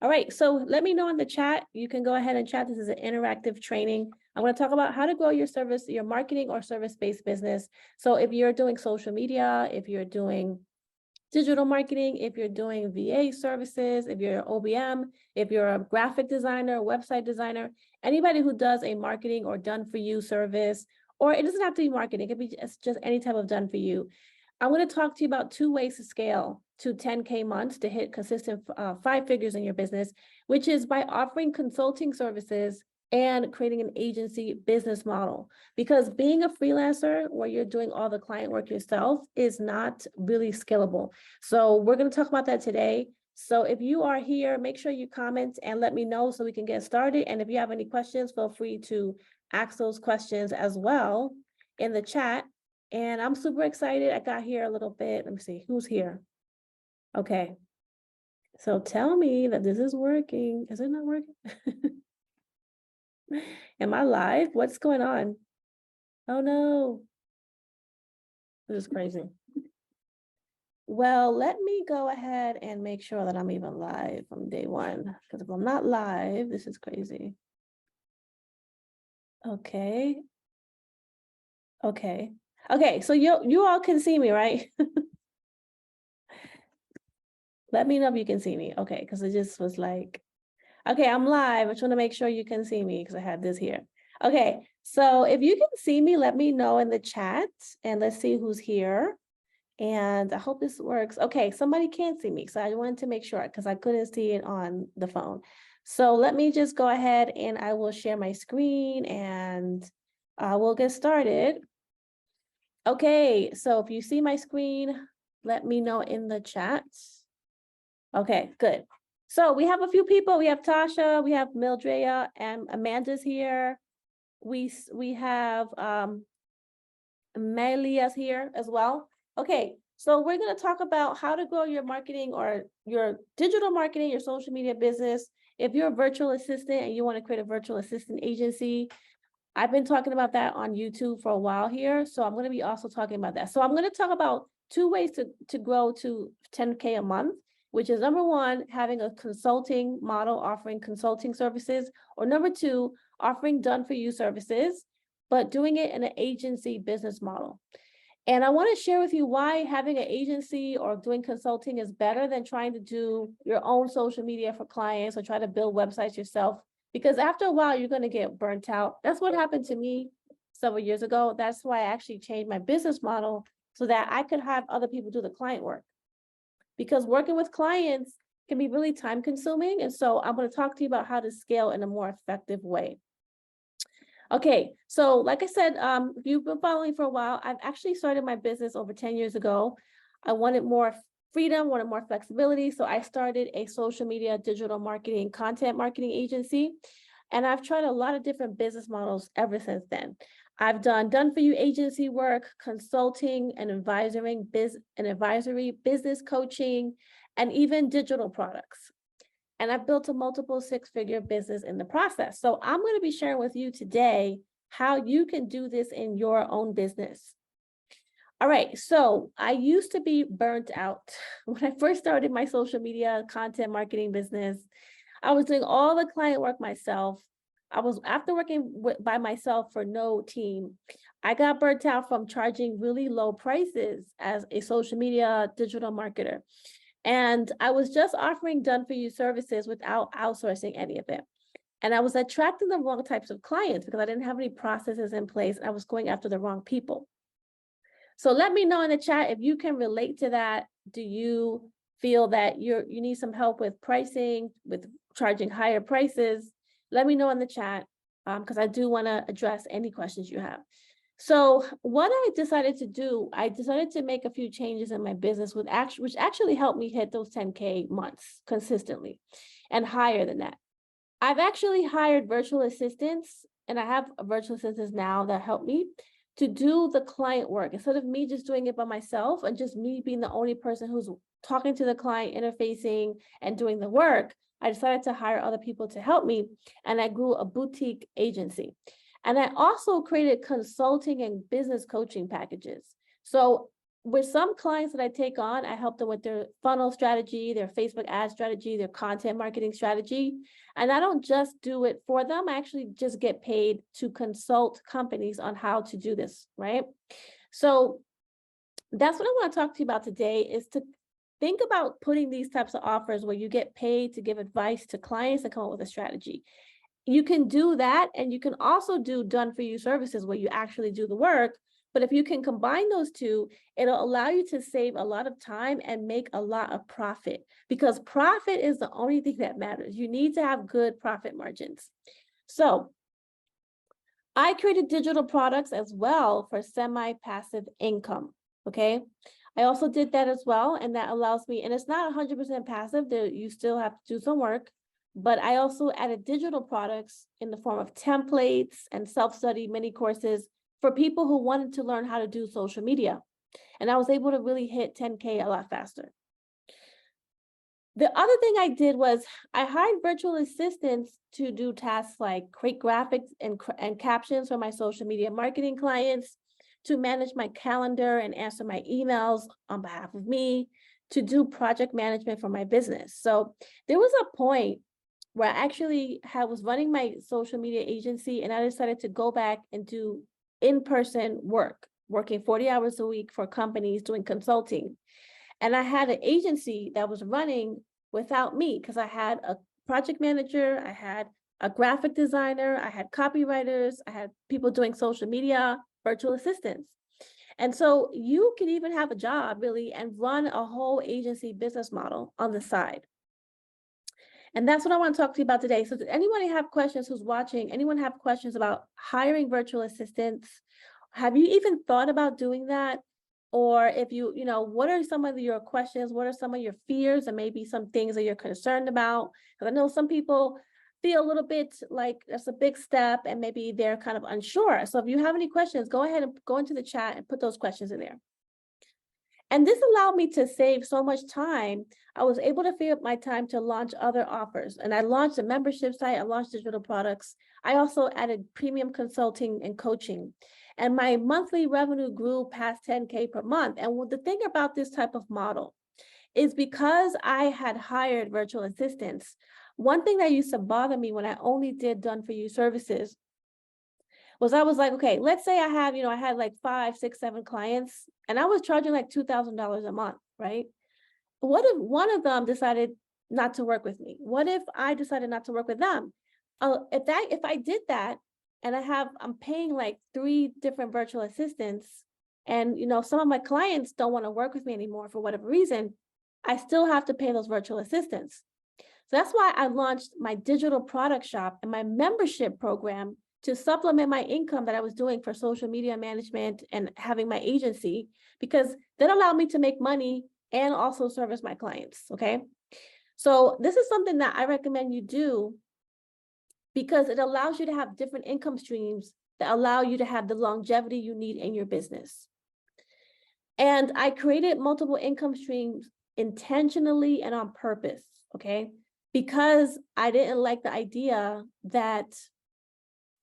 All right, so let me know in the chat. You can go ahead and chat. This is an interactive training. I'm going to talk about how to grow your service, your marketing or service-based business. So if you're doing social media, if you're doing digital marketing, if you're doing VA services, if you're OBM, if you're a graphic designer, website designer, anybody who does a marketing or done for you service, or it doesn't have to be marketing, it could be just any type of done for you. I'm going to talk to you about 2 ways to scale to 10K months to hit consistent 5 figures in your business, which is by offering consulting services and creating an agency business model. Because being a freelancer where you're doing all the client work yourself is not really scalable. So we're going to talk about that today. So if you are here, make sure you comment and let me know so we can get started. And if you have any questions, feel free to ask those questions as well in the chat. And I'm super excited. I got here a little bit. Let me see who's here. Okay. So tell me that this is working. Is it not working? Am I live? What's going on? Oh no. This is crazy. Well, let me go ahead and make sure that I'm even live from day one. Because if I'm not live, this is crazy. Okay. Okay. Okay, so you all can see me, right? Let me know if you can see me. Okay, because it just was like, okay, I'm live. I just want to make sure you can see me because I had this here. Okay, so if you can see me, let me know in the chat and let's see who's here. And I hope this works. Okay, somebody can't see me. So I wanted to make sure because I couldn't see it on the phone. So let me just go ahead and I will share my screen and we'll get started. Okay, so if you see my screen, let me know in the chat. Okay, good. So we have a few people. We have Tasha, we have Mildrea, and Amanda's here. We have Melia's here as well. Okay, so we're going to talk about how to grow your marketing or your digital marketing, your social media business. If you're a virtual assistant and you want to create a virtual assistant agency, I've been talking about that on YouTube for a while here. So I'm going to be also talking about that. So I'm going to talk about 2 ways to grow to 10K a month, which is number 1, having a consulting model, offering consulting services, or number 2, offering done for you services, but doing it in an agency business model. And I want to share with you why having an agency or doing consulting is better than trying to do your own social media for clients or try to build websites yourself. Because after a while, you're going to get burnt out. That's what happened to me several years ago. That's why I actually changed my business model so that I could have other people do the client work. Because working with clients can be really time consuming. And so I'm going to talk to you about how to scale in a more effective way. Okay, so like I said, if you've been following for a while, I've actually started my business over 10 years ago. I wanted more freedom, wanted more flexibility. So I started a social media, digital marketing, content marketing agency. And I've tried a lot of different business models ever since then. I've done for you agency work, consulting and advisory, business coaching, and even digital products. And I've built a multiple 6-figure business in the process. So I'm going to be sharing with you today how you can do this in your own business. All right, so I used to be burnt out. When I first started my social media content marketing business, I was doing all the client work myself. After working by myself for no team, I got burnt out from charging really low prices as a social media digital marketer. And I was just offering done for you services without outsourcing any of it. And I was attracting the wrong types of clients because I didn't have any processes in place. And I was going after the wrong people. So let me know in the chat if you can relate to that. Do you feel that you need some help with pricing, with charging higher prices? Let me know in the chat because I do want to address any questions you have. So what I decided to do, I decided to make a few changes in my business which actually helped me hit those 10K months consistently and higher than that. I've actually hired virtual assistants, and I have virtual assistants now that help me to do the client work instead of me just doing it by myself and just me being the only person who's talking to the client, interfacing and doing the work. I decided to hire other people to help me, and I grew a boutique agency. And I also created consulting and business coaching packages. So with some clients that I take on, I help them with their funnel strategy, their Facebook ad strategy, their content marketing strategy. And I don't just do it for them. I actually just get paid to consult companies on how to do this, right? So that's what I want to talk to you about today, is to think about putting these types of offers where you get paid to give advice to clients and come up with a strategy. You can do that, and you can also do done for you services where you actually do the work. But if you can combine those two, it'll allow you to save a lot of time and make a lot of profit, because profit is the only thing that matters. You need to have good profit margins. So I created digital products as well for semi-passive income. Okay. I also did that as well. And that allows me, and it's not 100% passive, you still have to do some work, but I also added digital products in the form of templates and self-study mini courses for people who wanted to learn how to do social media. And I was able to really hit 10K a lot faster. The other thing I did was I hired virtual assistants to do tasks like create graphics and captions for my social media marketing clients, to manage my calendar and answer my emails on behalf of me, to do project management for my business. So there was a point where I actually was running my social media agency, and I decided to go back and do in-person work, working 40 hours a week for companies doing consulting. And I had an agency that was running without me, because I had a project manager, I had a graphic designer, I had copywriters, I had people doing social media, virtual assistants. And so you can even have a job really and run a whole agency business model on the side. And that's what I want to talk to you about today. So does anyone have questions who's watching? Anyone have questions about hiring virtual assistants? Have you even thought about doing that? Or if you what are some of your questions? What are some of your fears, and maybe some things that you're concerned about? Because I know some people feel a little bit like that's a big step and maybe they're kind of unsure. So if you have any questions, go ahead and go into the chat and put those questions in there. And this allowed me to save so much time. I was able to free up my time to launch other offers. And I launched a membership site, I launched digital products. I also added premium consulting and coaching. And my monthly revenue grew past 10K per month. And the thing about this type of model is, because I had hired virtual assistants, one thing that used to bother me when I only did done for you services was I was like, okay, let's say I had like 5, 6, 7 clients, and I was charging like $2,000 a month, right? What if one of them decided not to work with me? What if I decided not to work with them? If I did that, and I'm paying like 3 different virtual assistants, and some of my clients don't want to work with me anymore for whatever reason, I still have to pay those virtual assistants. So that's why I launched my digital product shop and my membership program to supplement my income that I was doing for social media management and having my agency, because that allowed me to make money and also service my clients. Okay. So this is something that I recommend you do, because it allows you to have different income streams that allow you to have the longevity you need in your business. And I created multiple income streams intentionally and on purpose. Okay. Because I didn't like the idea that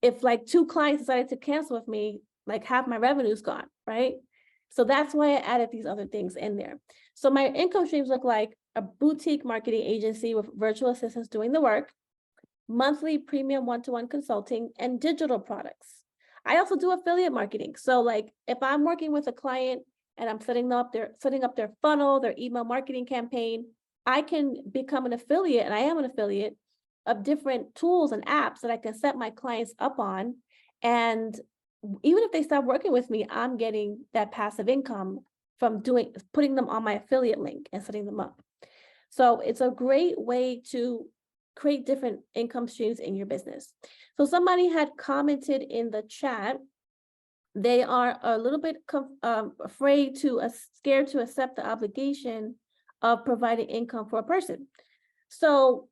if like 2 clients decided to cancel with me, like half my revenue is gone, right? So that's why I added these other things in there. So my income streams look like a boutique marketing agency with virtual assistants doing the work, monthly premium one-to-one consulting, and digital products. I also do affiliate marketing. So like if I'm working with a client and I'm setting up their funnel, their email marketing campaign, I can become an affiliate, and I am an affiliate of different tools and apps that I can set my clients up on. And even if they stop working with me, I'm getting that passive income from putting them on my affiliate link and setting them up. So it's a great way to create different income streams in your business. So somebody had commented in the chat, they are a little bit afraid scared to accept the obligation of providing income for a person. So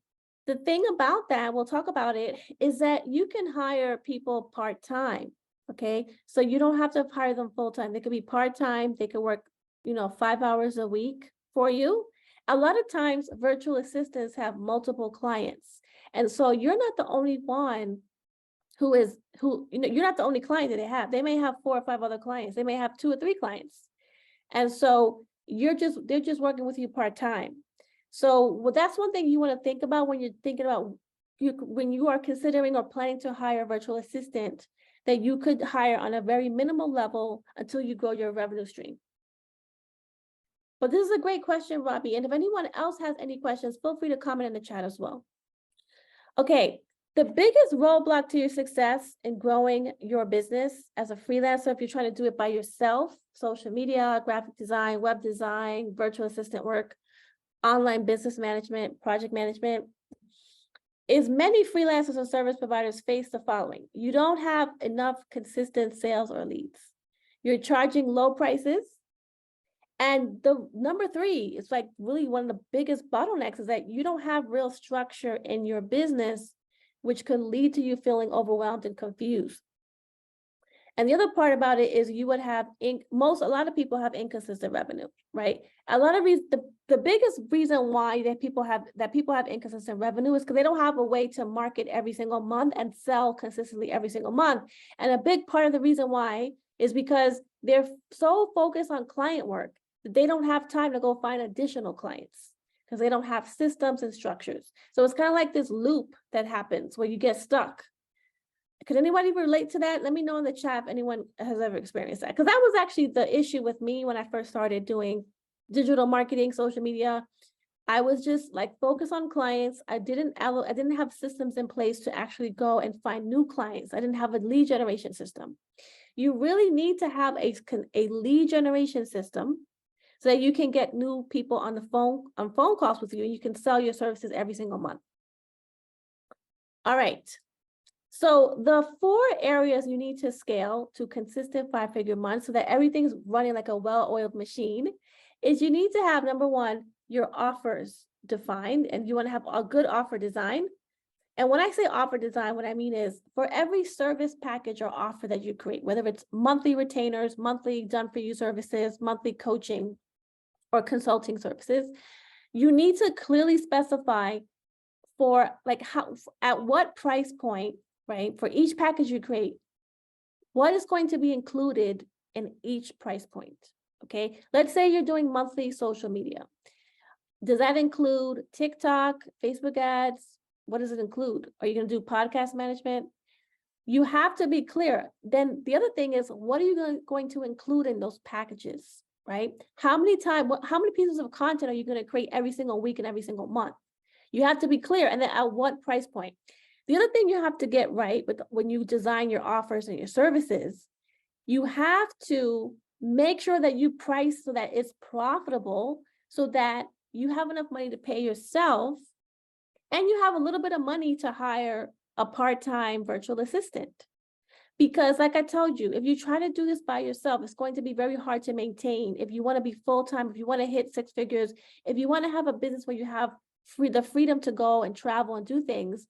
the thing about that, we'll talk about it, is that you can hire people part-time, okay? So you don't have to hire them full-time. They could be part-time. They could work, 5 hours a week for you. A lot of times virtual assistants have multiple clients. And so you're not the only one you're not the only client that they have. They may have 4 or 5 other clients. They may have 2 or 3 clients. And so they're just working with you part-time. So well, that's one thing you want to think about when you're thinking about when you are considering or planning to hire a virtual assistant, that you could hire on a very minimal level until you grow your revenue stream. But this is a great question, Robbie. And if anyone else has any questions, feel free to comment in the chat as well. Okay, the biggest roadblock to your success in growing your business as a freelancer, if you're trying to do it by yourself, social media, graphic design, web design, virtual assistant work, online business management, project management, is many freelancers and service providers face the following. You don't have enough consistent sales or leads. You're charging low prices. And the number three, it's like really one of the biggest bottlenecks, is that you don't have real structure in your business, which could lead to you feeling overwhelmed and confused. And the other part about it is you would have a lot of people have inconsistent revenue, right? A lot of reasons, the biggest reason why people have inconsistent revenue is because they don't have a way to market every single month and sell consistently every single month. And a big part of the reason why is because they're so focused on client work that they don't have time to go find additional clients because they don't have systems and structures. So it's kind of like this loop that happens where you get stuck. Could anybody relate to that? Let me know in the chat if anyone has ever experienced that. Because that was actually the issue with me when I first started doing digital marketing, social media. I was just like focused on clients. I didn't have systems in place to actually go and find new clients. I didn't have a lead generation system. You really need to have a lead generation system so that you can get new people on phone calls with you, and you can sell your services every single month. All right. So the 4 areas you need to scale to consistent 5-figure months so that everything's running like a well-oiled machine is you need to have, number 1, your offers defined, and you want to have a good offer design. And when I say offer design, what I mean is for every service package or offer that you create, whether it's monthly retainers, monthly done-for-you services, monthly coaching or consulting services, you need to clearly specify for like at what price point, right, for each package you create, what is going to be included in each price point, okay? Let's say you're doing monthly social media. Does that include TikTok, Facebook ads? What does it include? Are you going to do podcast management? You have to be clear. Then the other thing is, what are you going to include in those packages, right? How many pieces of content are you going to create every single week and every single month? You have to be clear. And then at what price point? The other thing you have to get right when you design your offers and your services, you have to make sure that you price so that it's profitable, so that you have enough money to pay yourself and you have a little bit of money to hire a part-time virtual assistant. Because like I told you, if you try to do this by yourself, it's going to be very hard to maintain. If you want to be full-time, if you want to hit 6 figures, if you want to have a business where you have the freedom to go and travel and do things.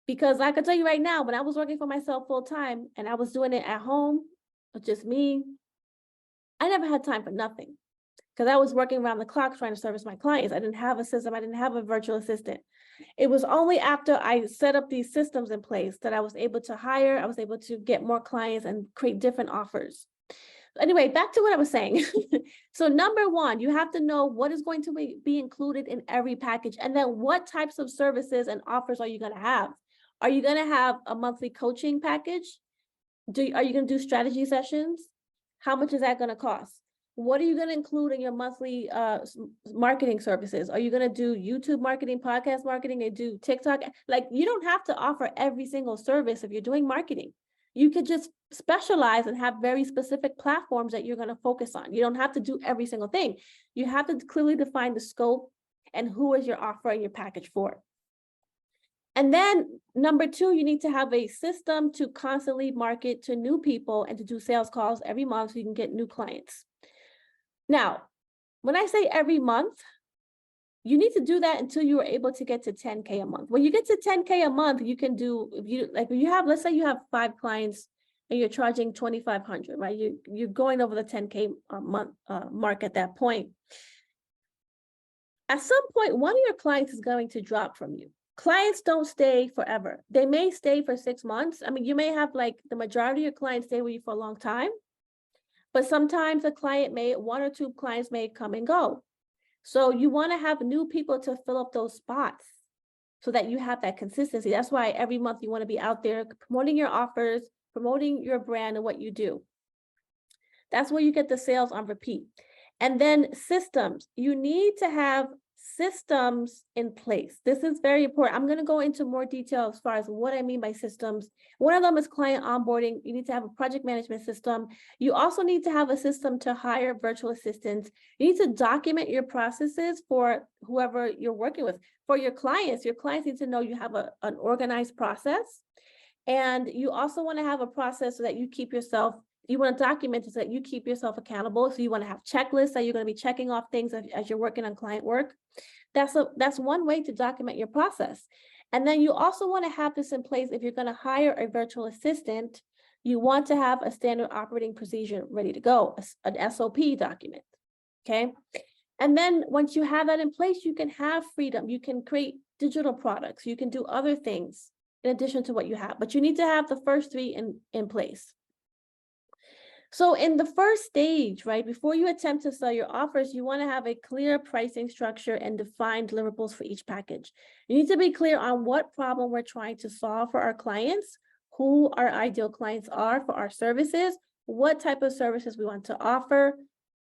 Because I can tell you right now, when I was working for myself full-time and I was doing it at home with just me, I never had time for nothing because I was working around the clock trying to service my clients. I didn't have a system. I didn't have a virtual assistant. It was only after I set up these systems in place that I was able to hire, I was able to get more clients and create different offers. Anyway, back to what I was saying. So number 1, you have to know what is going to be included in every package. And then what types of services and offers are you going to have? Are you going to have a monthly coaching package? Are you going to do strategy sessions? How much is that going to cost? What are you going to include in your monthly marketing services? Are you going to do YouTube marketing, podcast marketing, and do TikTok? Like, you don't have to offer every single service if you're doing marketing. You could just specialize and have very specific platforms that you're going to focus on. You don't have to do every single thing. You have to clearly define the scope and who is your offer and your package for. And then number 2, you need to have a system to constantly market to new people and to do sales calls every month so you can get new clients. Now, when I say every month, you need to do that until you are able to get to 10K a month. When you get to 10K a month, you can do, let's say you have 5 clients and you're charging 2,500, right? You're going over the 10K a month mark at that point. At some point, one of your clients is going to drop from you. Clients don't stay forever. They may stay for 6 months. I mean, you may have like the majority of your clients stay with you for a long time, but sometimes one or two clients may come and go. So you want to have new people to fill up those spots so that you have that consistency. That's why every month you want to be out there promoting your offers, promoting your brand and what you do. That's where you get the sales on repeat. And then systems. You need to have systems in place. This is very important. I'm going to go into more detail as far as what I mean by systems. One of them is client onboarding. You need to have a project management system. You also need to have a system to hire virtual assistants. You need to document your processes for whoever you're working with. For your clients need to know you have an organized process. And you also want to have a process so that you want to document it so that you keep yourself accountable. So you want to have checklists that you're going to be checking off things as you're working on client work. That's one way to document your process. And then you also want to have this in place. If you're going to hire a virtual assistant, you want to have a standard operating procedure ready to go, an SOP document. Okay. And then once you have that in place, you can have freedom. You can create digital products. You can do other things in addition to what you have, but you need to have the first three in place. So in the first stage, right, before you attempt to sell your offers, you want to have a clear pricing structure and define deliverables for each package. You need to be clear on what problem we're trying to solve for our clients, who our ideal clients are for our services, what type of services we want to offer,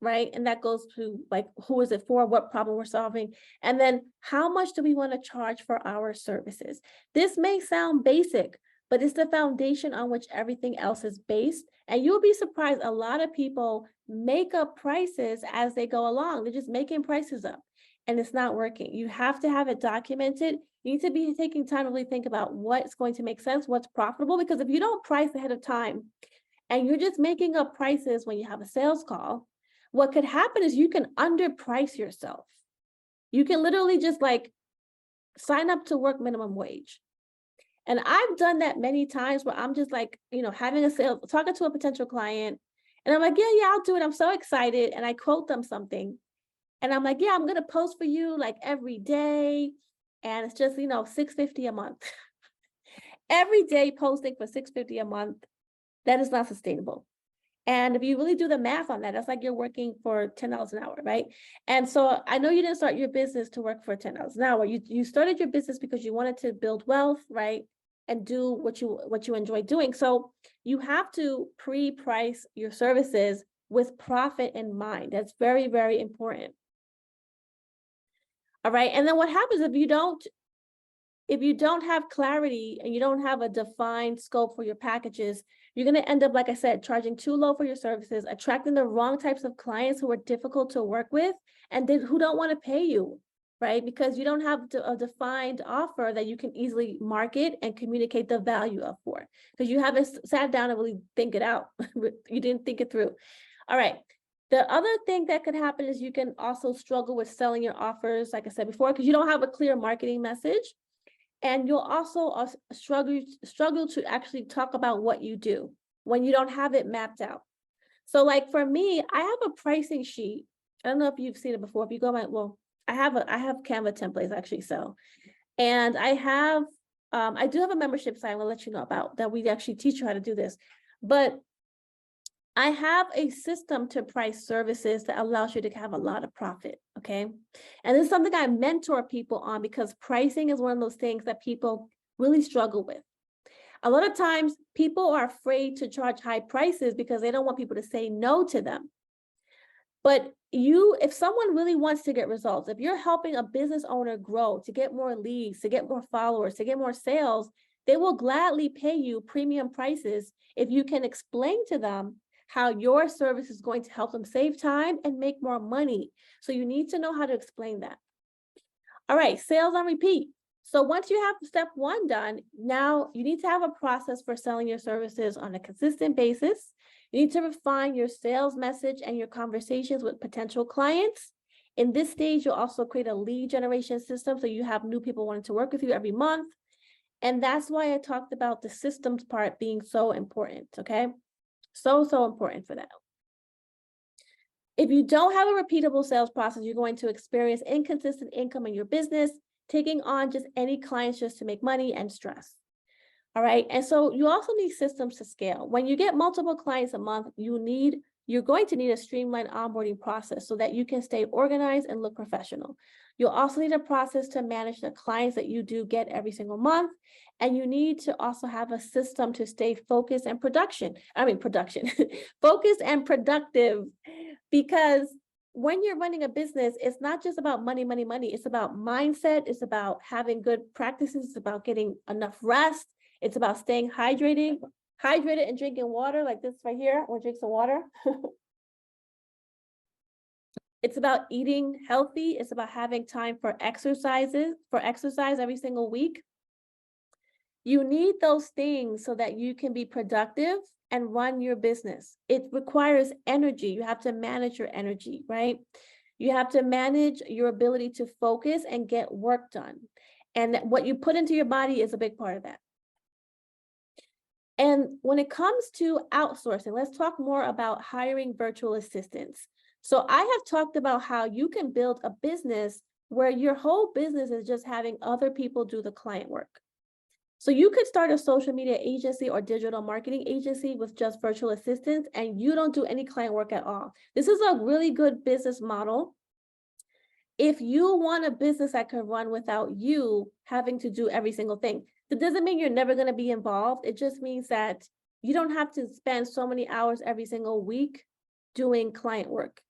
right? And that goes to like, who is it for, what problem we're solving, and then how much do we want to charge for our services? This may sound basic, but it's the foundation on which everything else is based. And you'll be surprised, a lot of people make up prices as they go along. They're just making prices up and it's not working. You have to have it documented. You need to be taking time to really think about what's going to make sense, what's profitable, because if you don't price ahead of time and you're just making up prices when you have a sales call, what could happen is you can underprice yourself. You can literally just like sign up to work minimum wage. And I've done that many times where I'm just like, having a sale, talking to a potential client, and I'm like, yeah, I'll do it. I'm so excited. And I quote them something. And I'm like, yeah, I'm going to post for you like every day. And it's just, $650 a month. Every day posting for $650 a month, that is not sustainable. And if you really do the math on that, that's like you're working for $10 an hour, right? And so I know you didn't start your business to work for $10 an hour. You started your business because you wanted to build wealth, right? And do what you enjoy doing. So you have to pre-price your services with profit in mind. That's very, very important. All right. And then what happens if you don't have clarity and you don't have a defined scope for your packages, you're going to end up, like I said, charging too low for your services, attracting the wrong types of clients who are difficult to work with and who don't want to pay you. Right? Because you don't have a defined offer that you can easily market and communicate the value of for, because you haven't sat down and really think it out. You didn't think it through. All right. The other thing that could happen is you can also struggle with selling your offers, like I said before, because you don't have a clear marketing message. And you'll also struggle to actually talk about what you do when you don't have it mapped out. So like for me, I have a pricing sheet. I don't know if you've seen it before. If you go I have Canva templates actually. So, and I do have a membership site I'm gonna let you know about that. We actually teach you how to do this, but I have a system to price services that allows you to have a lot of profit. Okay. And this is something I mentor people on because pricing is one of those things that people really struggle with. A lot of times people are afraid to charge high prices because they don't want people to say no to them. But if someone really wants to get results, if you're helping a business owner grow, to get more leads, to get more followers, to get more sales, they will gladly pay you premium prices if you can explain to them how your service is going to help them save time and make more money. So you need to know how to explain that. All right, sales on repeat. So once you have step one done, now you need to have a process for selling your services on a consistent basis. You need to refine your sales message and your conversations with potential clients. In this stage, you'll also create a lead generation system so you have new people wanting to work with you every month. And that's why I talked about the systems part being so important, okay? So important for that. If you don't have a repeatable sales process, you're going to experience inconsistent income in your business, taking on just any clients just to make money and stress. All right. And so you also need systems to scale. When you get multiple clients a month, you need you're going to need a streamlined onboarding process so that you can stay organized and look professional. You'll also need a process to manage the clients that you do get every single month. And you need to also have a system to stay focused and focused and productive. Because when you're running a business, it's not just about money, money, money. It's about mindset. It's about having good practices. It's about getting enough rest. It's about staying hydrated and drinking water like this right here. I want to drink some water. It's about eating healthy. It's about having time for exercise every single week. You need those things so that you can be productive and run your business. It requires energy. You have to manage your energy, right? You have to manage your ability to focus and get work done. And what you put into your body is a big part of that. And when it comes to outsourcing, let's talk more about hiring virtual assistants. So I have talked about how you can build a business where your whole business is just having other people do the client work. So you could start a social media agency or digital marketing agency with just virtual assistants, and you don't do any client work at all. This is a really good business model. If you want a business that can run without you having to do every single thing, that doesn't mean you're never going to be involved. It just means that you don't have to spend so many hours every single week doing client work.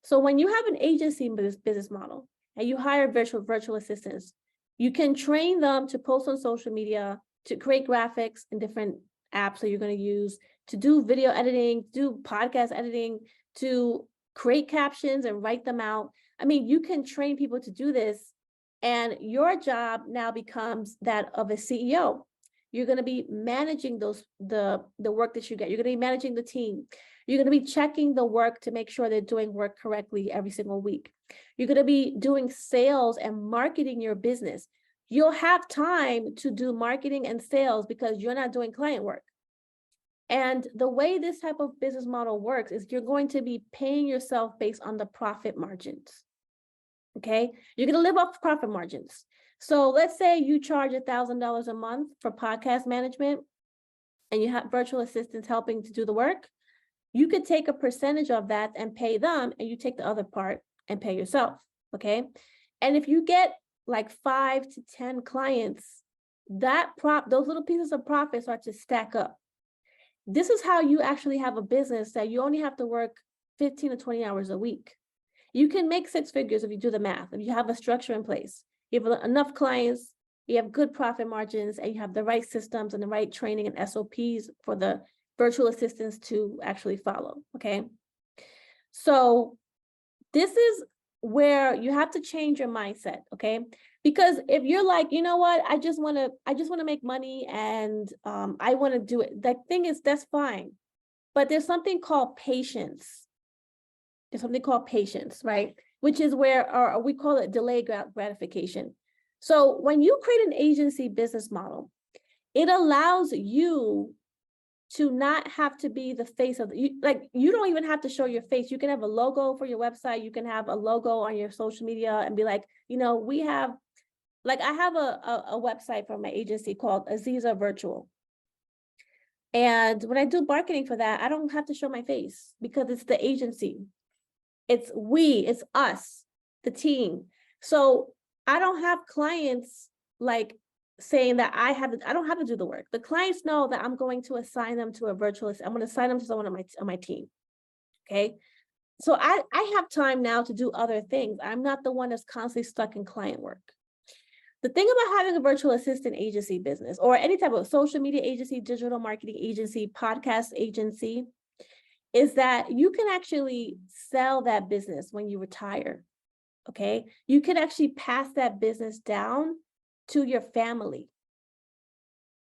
So when you have an agency business model and you hire virtual assistants, you can train them to post on social media, to create graphics in different apps that you're going to use, to do video editing, do podcast editing, to create captions and write them out. I mean, you can train people to do this, and your job now becomes that of a CEO. You're going to be managing the work that you get. You're going to be managing the team. You're going to be checking the work to make sure they're doing work correctly every single week. You're going to be doing sales and marketing your business. You'll have time to do marketing and sales because you're not doing client work. And the way this type of business model works is you're going to be paying yourself based on the profit margins. Okay, you're going to live off profit margins. So let's say you charge $1,000 a month for podcast management and you have virtual assistants helping to do the work. You could take a percentage of that and pay them, and you take the other part and pay yourself. Okay. And if you get like 5 to 10 clients, those little pieces of profit start to stack up. This is how you actually have a business that you only have to work 15 to 20 hours a week. You can make 6 figures if you do the math, if you have a structure in place, you have enough clients, you have good profit margins, and you have the right systems and the right training and SOPs for the virtual assistants to actually follow. Okay. So this is where you have to change your mindset. Okay. Because if you're like, you know what, I just want to make money and I want to do it. The thing is, that's fine. But there's something called patience. Right? Which is where we call it delayed gratification. So when you create an agency business model, it allows you to not have to be the face of you don't even have to show your face. You can have a logo for your website. You can have a logo on your social media and be like, we have, I have a website for my agency called Aziza Virtual. And when I do marketing for that, I don't have to show my face because it's the agency. It's us, the team. So I don't have clients saying that I don't have to do the work. The clients know that I'm going to assign them to a virtualist. I'm going to assign them to someone on my team. Okay. So I have time now to do other things. I'm not the one that's constantly stuck in client work. The thing about having a virtual assistant agency business or any type of social media agency, digital marketing agency, podcast agency, is that you can actually sell that business when you retire. Okay. You can actually pass that business down to your family.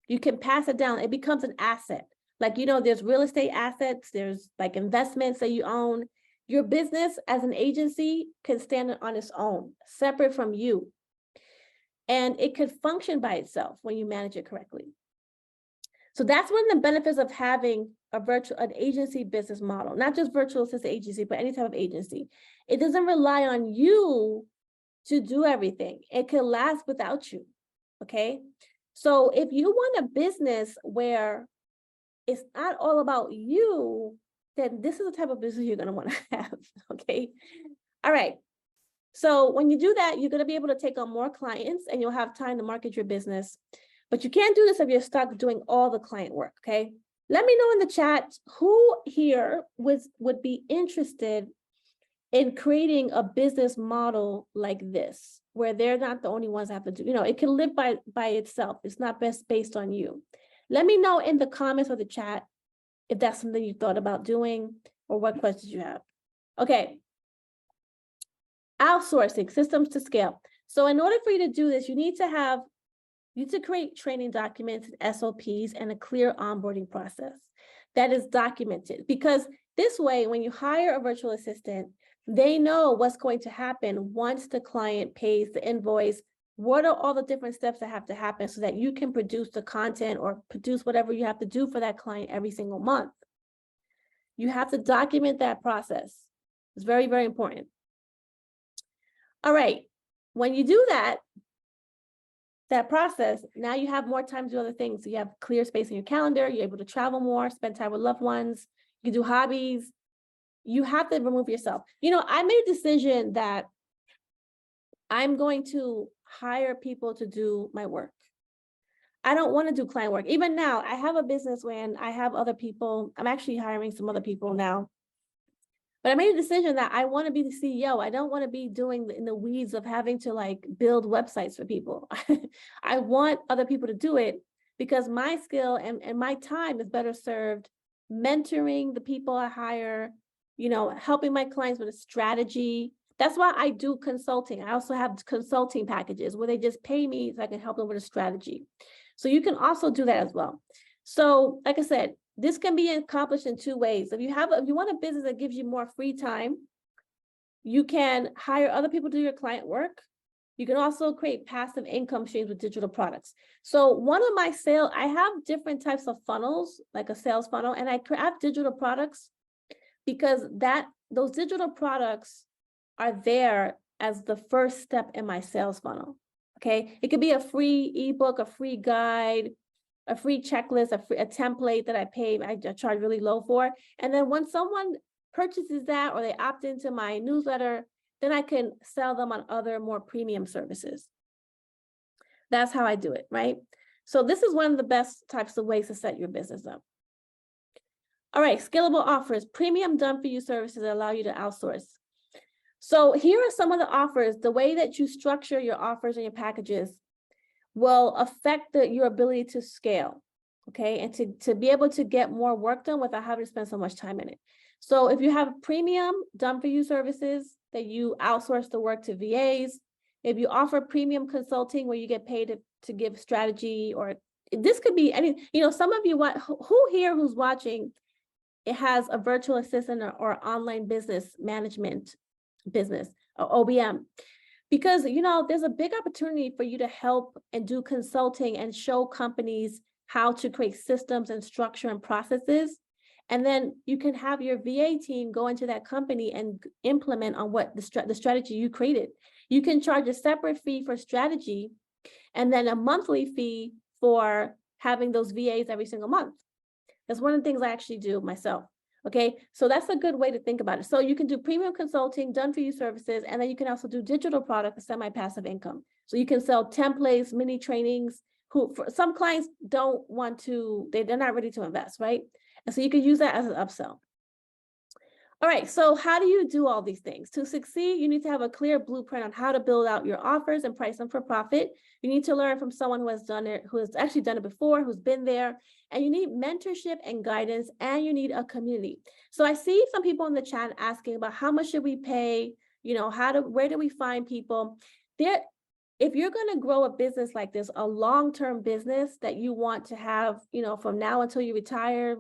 You can pass it down. It becomes an asset. There's real estate assets, there's investments that you own. Your business as an agency can stand on its own, separate from you. And it could function by itself when you manage it correctly. So that's one of the benefits of having an agency business model, not just virtual assistant agency, but any type of agency. It doesn't rely on you to do everything. It can last without you. Okay. So if you want a business where it's not all about you, then this is the type of business you're going to want to have. Okay. All right. So when you do that, you're going to be able to take on more clients and you'll have time to market your business. But you can't do this if you're stuck doing all the client work. Okay. Let me know in the chat who here would be interested in creating a business model like this, where they're not the only ones that have to do, it can live by itself. It's not based on you. Let me know in the comments or the chat if that's something you thought about doing or what questions you have. Okay. Outsourcing, systems to scale. So in order for you to do this, you need to create training documents, SOPs, and a clear onboarding process that is documented. Because this way, when you hire a virtual assistant, they know what's going to happen once the client pays the invoice. What are all the different steps that have to happen so that you can produce the content or produce whatever you have to do for that client every single month? You have to document that process. It's very, very important. All right. When you do that process, now you have more time to do other things. So you have clear space in your calendar. You're able to travel more, spend time with loved ones. You can do hobbies. You have to remove yourself. I made a decision that I'm going to hire people to do my work. I don't want to do client work. Even now, I have a business when I have other people. I'm actually hiring some other people now. But I made a decision that I want to be the CEO. I don't want to be doing in the weeds of having to build websites for people. I want other people to do it because my skill and my time is better served mentoring the people I hire, helping my clients with a strategy. That's why I do consulting. I also have consulting packages where they just pay me so I can help them with a strategy. So you can also do that as well. So like I said, this can be accomplished in two ways. If you want a business that gives you more free time, you can hire other people to do your client work. You can also create passive income streams with digital products. So one of my I have different types of funnels, like a sales funnel, and I have digital products because those digital products are there as the first step in my sales funnel. Okay. It could be a free ebook, a free guide, a free checklist, a template that I charge really low for. And then when someone purchases that or they opt into my newsletter, then I can sell them on other more premium services. That's how I do it, right? So this is one of the best types of ways to set your business up. All right, scalable offers, premium done-for-you services that allow you to outsource. So here are some of the offers. The way that you structure your offers and your packages will affect your ability to scale, okay? And to be able to get more work done without having to spend so much time in it. So if you have premium done-for-you services that you outsource the work to VAs, if you offer premium consulting where you get paid to give strategy, or this could be any, some of you, who here who's watching, it has a virtual assistant or online business management business, or OBM. Because, there's a big opportunity for you to help and do consulting and show companies how to create systems and structure and processes. And then you can have your VA team go into that company and implement on what the strategy you created. You can charge a separate fee for strategy and then a monthly fee for having those VAs every single month. That's one of the things I actually do myself. Okay, so that's a good way to think about it. So you can do premium consulting, done-for-you services, and then you can also do digital products, semi-passive income. So you can sell templates, mini trainings. For some clients don't want to, they're not ready to invest, right? And so you can use that as an upsell. All right, so how do you do all these things? To succeed, you need to have a clear blueprint on how to build out your offers and price them for profit. You need to learn from someone who has done it, who has actually done it before, who's been there. And you need mentorship and guidance, and you need a community. So I see some people in the chat asking about how much should we pay? Where do we find people? If you're going to grow a business like this, a long-term business that you want to have, from now until you retire,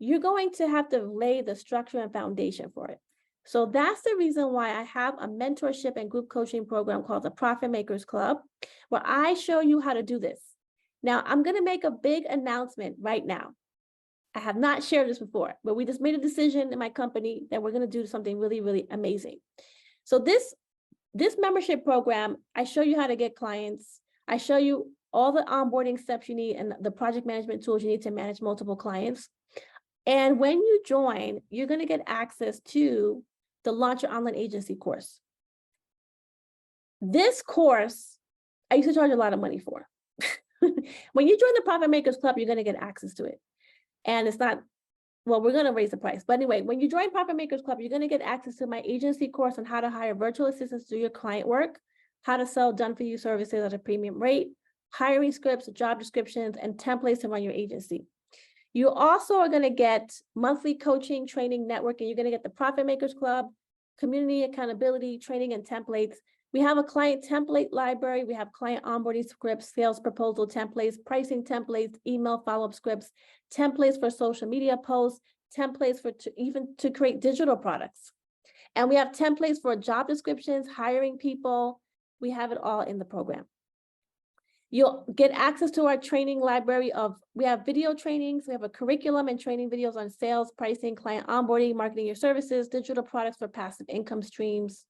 you're going to have to lay the structure and foundation for it. So that's the reason why I have a mentorship and group coaching program called the Profit Makers Club, where I show you how to do this. Now, I'm going to make a big announcement right now. I have not shared this before, but we just made a decision in my company that we're going to do something really, really amazing. So this membership program, I show you how to get clients. I show you all the onboarding steps you need and the project management tools you need to manage multiple clients. And when you join, you're going to get access to the Launch Your Online Agency course. This course, I used to charge a lot of money for. When you join the Profit Makers Club, you're going to get access to it. And it's not, well, we're going to raise the price. But anyway, when you join Profit Makers Club, you're going to get access to my agency course on how to hire virtual assistants to do your client work, how to sell done-for-you services at a premium rate, hiring scripts, job descriptions, and templates to run your agency. You also are going to get monthly coaching, training, networking. You're going to get the Profit Makers Club, community accountability, training, and templates. We have a client template library. We have client onboarding scripts, sales proposal templates, pricing templates, email follow-up scripts, templates for social media posts, templates for even to create digital products. And we have templates for job descriptions, hiring people. We have it all in the program. You'll get access to our training library we have video trainings, we have a curriculum and training videos on sales, pricing, client onboarding, marketing your services, digital products for passive income streams.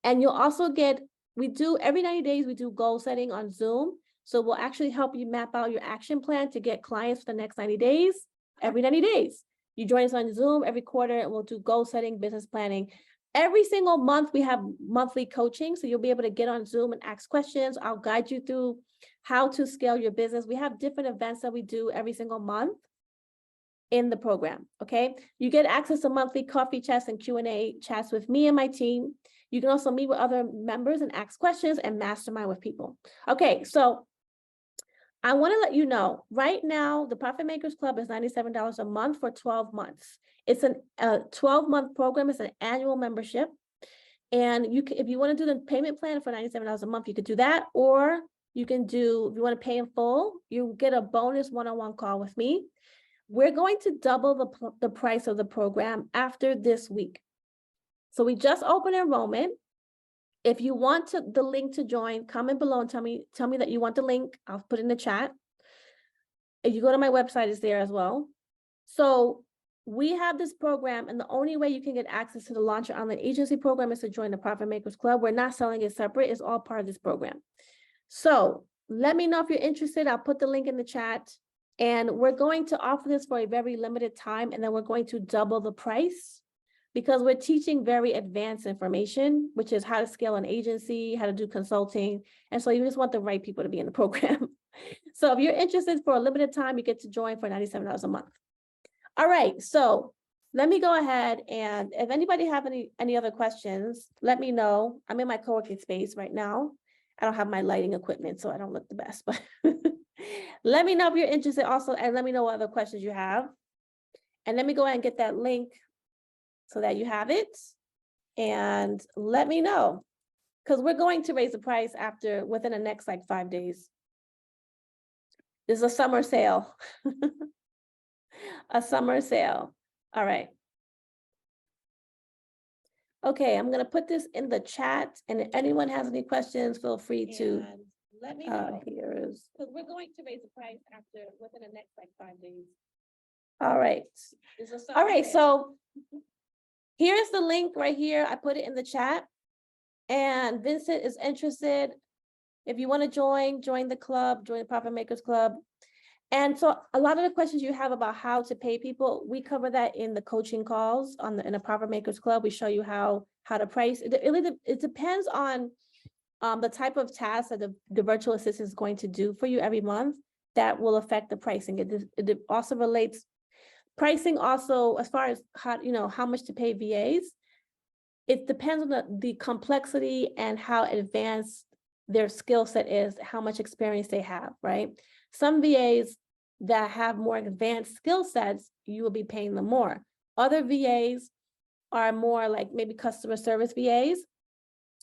And you'll also get, every 90 days, we do goal setting on Zoom. So we'll actually help you map out your action plan to get clients for the next 90 days, every 90 days. You join us on Zoom every quarter and we'll do goal setting, business planning. Every single month, we have monthly coaching. So you'll be able to get on Zoom and ask questions. I'll guide you through how to scale your business. We have different events that we do every single month in the program, okay? You get access to monthly coffee chats and Q&A chats with me and my team. You can also meet with other members and ask questions and mastermind with people. Okay, so I want to let you know, right now, the Profit Makers Club is $97 a month for 12 months. It's a 12-month program. It's an annual membership. And if you want to do the payment plan for $97 a month, you could do that. Or you can do, if you want to pay in full, you get a bonus one-on-one call with me. We're going to double the price of the program after this week. So we just opened enrollment. If you want the link to join, comment below and tell me that you want the link. I'll put it in the chat. If you go to my website, it's there as well. So we have this program, and the only way you can get access to the Launch Your Online Agency program is to join the Profit Makers Club. We're not selling it separate. It's all part of this program. So let me know if you're interested. I'll put the link in the chat. And we're going to offer this for a very limited time, and then we're going to double the price, because we're teaching very advanced information, which is how to scale an agency, how to do consulting. And so you just want the right people to be in the program. So if you're interested for a limited time, you get to join for $97 a month. All right, so let me go ahead, and if anybody have any other questions, let me know. I'm in my co-working space right now. I don't have my lighting equipment, so I don't look the best, but let me know if you're interested also, and let me know what other questions you have. And let me go ahead and get that link so that you have it, and let me know, because we're going to raise the price within the next like 5 days. This is a summer sale. A summer sale. All right. Okay, I'm going to put this in the chat, and if anyone has any questions, feel free to let me know. Because we're going to raise the price within the next like 5 days. All right. All right, so here's the link right here. I put it in the chat, and Vincent is interested. If you want to join the club, join the Profit Makers Club. And so a lot of the questions you have about how to pay people, we cover that in the coaching calls in the Profit Makers Club. We show you how to price. It depends on the type of task that the virtual assistant is going to do for you every month. That will affect the pricing. It also relates pricing also as far as how much to pay VAs. It depends on the complexity and how advanced their skill set is, how much experience they have, right? Some VAs that have more advanced skill sets, you will be paying them more. Other VAs are more like maybe customer service VAs.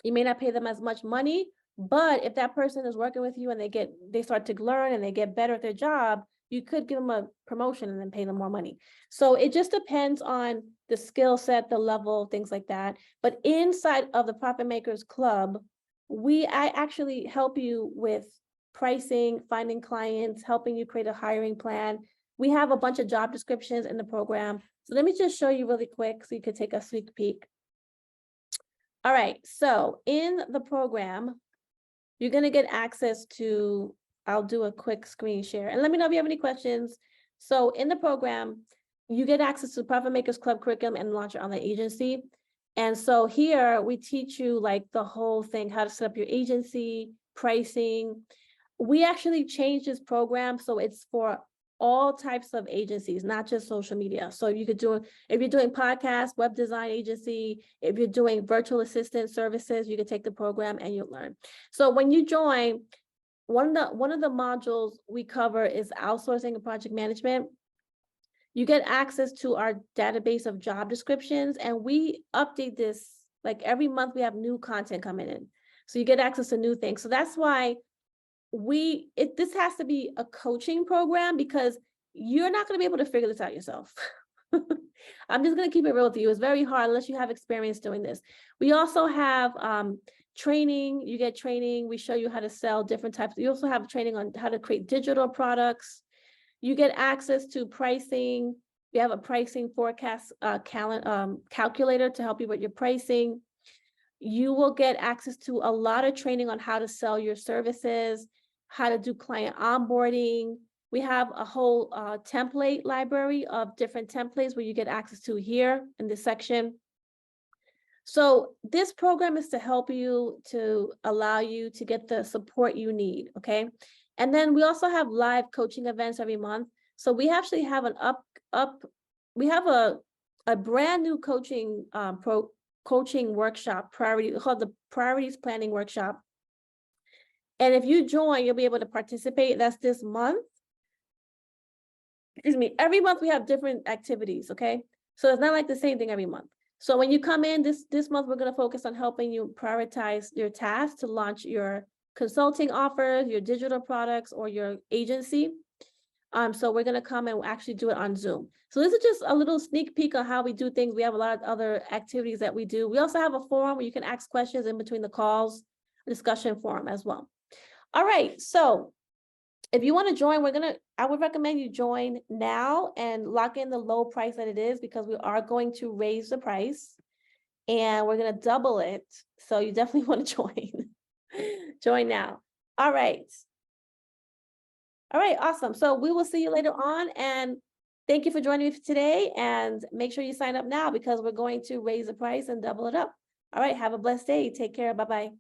You may not pay them as much money, but if that person is working with you and they start to learn and they get better at their job, you could give them a promotion and then pay them more money. So it just depends on the skill set, the level, things like that. But inside of the Profit Makers Club, I actually help you with pricing, finding clients, helping you create a hiring plan. We have a bunch of job descriptions in the program. So let me just show you really quick so you could take a sneak peek. All right, so in the program, you're going to get access to, I'll do a quick screen share, and let me know if you have any questions. So in the program, you get access to Profit Makers Club curriculum and launch your online agency. And so here we teach you like the whole thing, how to set up your agency, pricing. We actually changed this program so it's for all types of agencies, not just social media. So if you're doing podcasts, web design agency, if you're doing virtual assistant services, you can take the program and you'll learn. So when you join, one of the modules we cover is outsourcing and project management. You get access to our database of job descriptions, and we update this like every month. We have new content coming in, so you get access to new things. So that's why this has to be a coaching program, because you're not going to be able to figure this out yourself. I'm just going to keep it real with you. It's very hard unless you have experience doing this. We also have training. You get training. We show you how to sell different types. You also have training on how to create digital products. You get access to pricing. We have a pricing forecast calculator to help you with your pricing. You will get access to a lot of training on how to sell your services, how to do client onboarding. We have a whole template library of different templates where you get access to here in this section. So this program is to help you, to allow you to get the support you need, okay? And then we also have live coaching events every month. So we actually have we have a brand new coaching coaching workshop, called the Priorities Planning Workshop. And if you join, you'll be able to participate. That's this month. Excuse me. Every month we have different activities, okay? So it's not like the same thing every month. So when you come in this month, we're going to focus on helping you prioritize your tasks to launch your consulting offers, your digital products, or your agency. So we're going to come and actually do it on Zoom. So this is just a little sneak peek on how we do things. We have a lot of other activities that we do. We also have a forum where you can ask questions in between the calls, discussion forum as well. All right. So if you want to join, I would recommend you join now and lock in the low price that it is, because we are going to raise the price and we're going to double it. So you definitely want to join. Join now. All right. All right, awesome. So we will see you later on, and thank you for joining me today, and make sure you sign up now because we're going to raise the price and double it up. All right, have a blessed day. Take care. Bye-bye.